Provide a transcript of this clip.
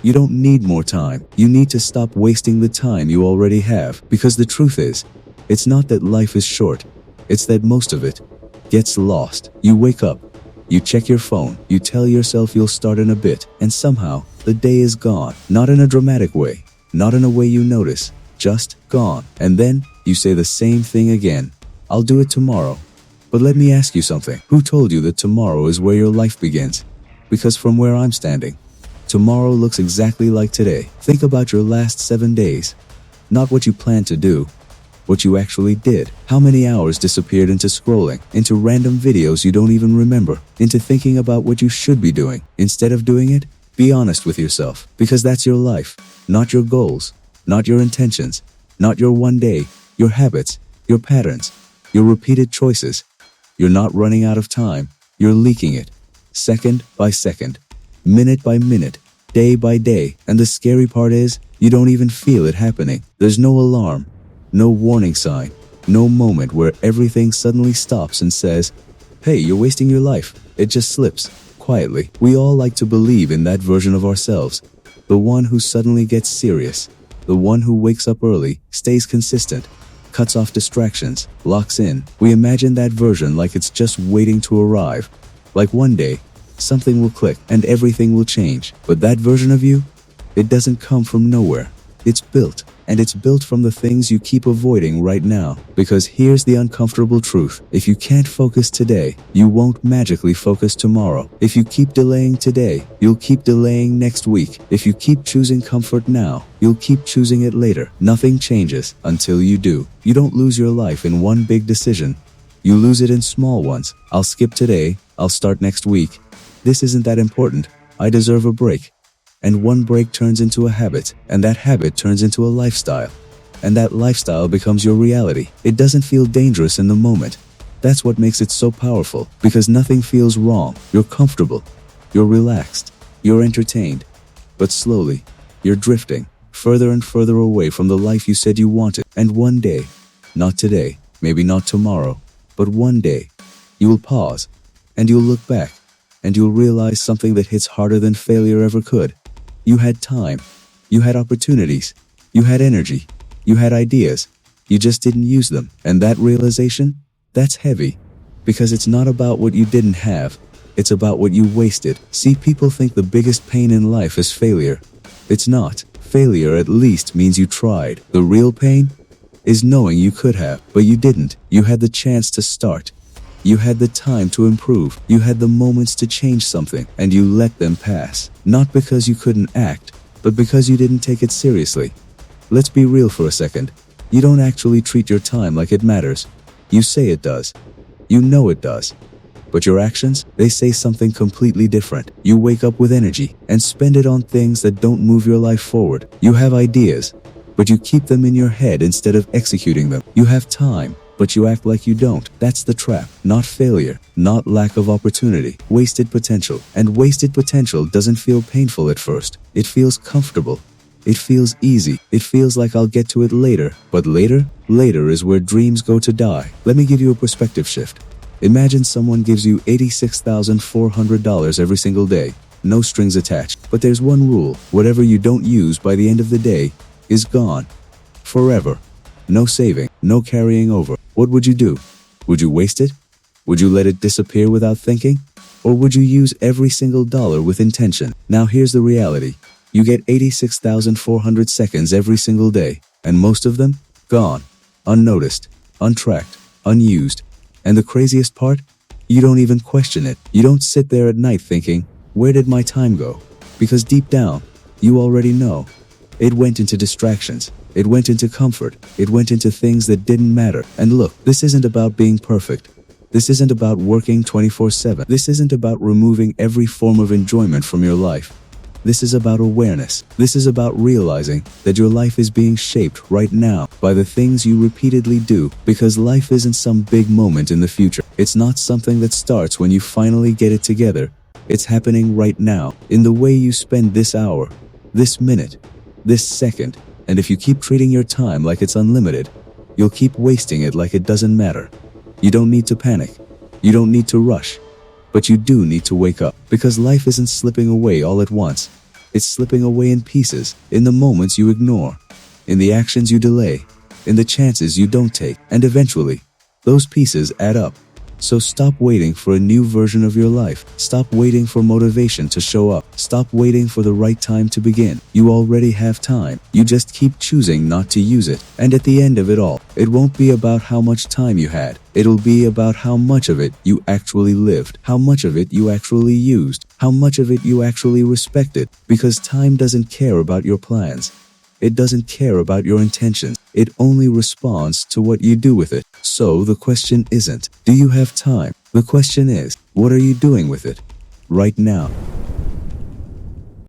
You don't need more time. You need to stop wasting the time you already have. Because the truth is, it's not that life is short. It's that most of it gets lost. You wake up, you check your phone, you tell yourself you'll start in a bit, and somehow the day is gone. Not in a dramatic way, not in a way you notice, just gone. And then you say the same thing again. I'll do it tomorrow. But let me ask you something. Who told you that tomorrow is where your life begins? Because from where I'm standing, tomorrow looks exactly like today. Think about your last 7 days. Not what you planned to do, what you actually did. How many hours disappeared into scrolling, into random videos you don't even remember, into thinking about what you should be doing. Instead of doing it, be honest with yourself. Because that's your life, not your goals, not your intentions, not your one day, your habits, your patterns, your repeated choices. You're not running out of time. You're leaking it. Second by second, minute by minute, day by day. And the scary part is, you don't even feel it happening. There's no alarm, no warning sign, no moment where everything suddenly stops and says, hey, you're wasting your life. It just slips, quietly. We all like to believe in that version of ourselves. The one who suddenly gets serious. The one who wakes up early, stays consistent, cuts off distractions, locks in. We imagine that version like it's just waiting to arrive. Like one day, something will click and everything will change. But that version of you, it doesn't come from nowhere. It's built, and it's built from the things you keep avoiding right now. Because here's the uncomfortable truth. If you can't focus today, you won't magically focus tomorrow. If you keep delaying today, you'll keep delaying next week. If you keep choosing comfort now, you'll keep choosing it later. Nothing changes until you do. You don't lose your life in one big decision. You lose it in small ones. I'll skip today. I'll start next week. This isn't that important. I deserve a break. And one break turns into a habit, and that habit turns into a lifestyle. And that lifestyle becomes your reality. It doesn't feel dangerous in the moment. That's what makes it so powerful, because nothing feels wrong. You're comfortable. You're relaxed. You're entertained. But slowly, you're drifting further and further away from the life you said you wanted. And one day, not today, maybe not tomorrow, but one day, you will pause, and you'll look back, and you'll realize something that hits harder than failure ever could. You had time, you had opportunities, you had energy, you had ideas, you just didn't use them. And that realization, that's heavy, because it's not about what you didn't have, it's about what you wasted. See, people think the biggest pain in life is failure. It's not. Failure at least means you tried. The real pain is knowing you could have, but you didn't. You had the chance to start. You had the time to improve. You had the moments to change something, and you let them pass. Not because you couldn't act, but because you didn't take it seriously. Let's be real for a second. You don't actually treat your time like it matters. You say it does. You know it does. But your actions, they say something completely different. You wake up with energy and spend it on things that don't move your life forward. You have ideas, but you keep them in your head instead of executing them. You have time, but you act like you don't. That's the trap. Not failure, not lack of opportunity, wasted potential. And wasted potential doesn't feel painful at first. It feels comfortable. It feels easy. It feels like I'll get to it later. But later is where dreams go to die. Let me give you a perspective shift. Imagine someone gives you $86,400 every single day. No strings attached. But there's one rule. Whatever you don't use by the end of the day is gone. Forever. No saving, no carrying over. What would you do? Would you waste it? Would you let it disappear without thinking? Or would you use every single dollar with intention? Now here's the reality. You get 86,400 seconds every single day, and most of them, gone, unnoticed, untracked, unused. And the craziest part? You don't even question it. You don't sit there at night thinking, where did my time go? Because deep down, you already know. It went into distractions. It went into comfort. It went into things that didn't matter. And look, this isn't about being perfect. This isn't about working 24/7. This isn't about removing every form of enjoyment from your life. This is about awareness. This is about realizing that your life is being shaped right now by the things you repeatedly do, because life isn't some big moment in the future. It's not something that starts when you finally get it together. It's happening right now, in the way you spend this hour, this minute, this second. And if you keep treating your time like it's unlimited, you'll keep wasting it like it doesn't matter. You don't need to panic. You don't need to rush. But you do need to wake up, because life isn't slipping away all at once. It's slipping away in pieces, in the moments you ignore, in the actions you delay, in the chances you don't take, and eventually, those pieces add up. So stop waiting for a new version of your life. Stop waiting for motivation to show up. Stop waiting for the right time to begin. You already have time. You just keep choosing not to use it. And at the end of it all, it won't be about how much time you had. It'll be about how much of it you actually lived, how much of it you actually used, how much of it you actually respected. Because time doesn't care about your plans. It doesn't care about your intentions. It only responds to what you do with it. So the question isn't, do you have time? The question is, what are you doing with it right now?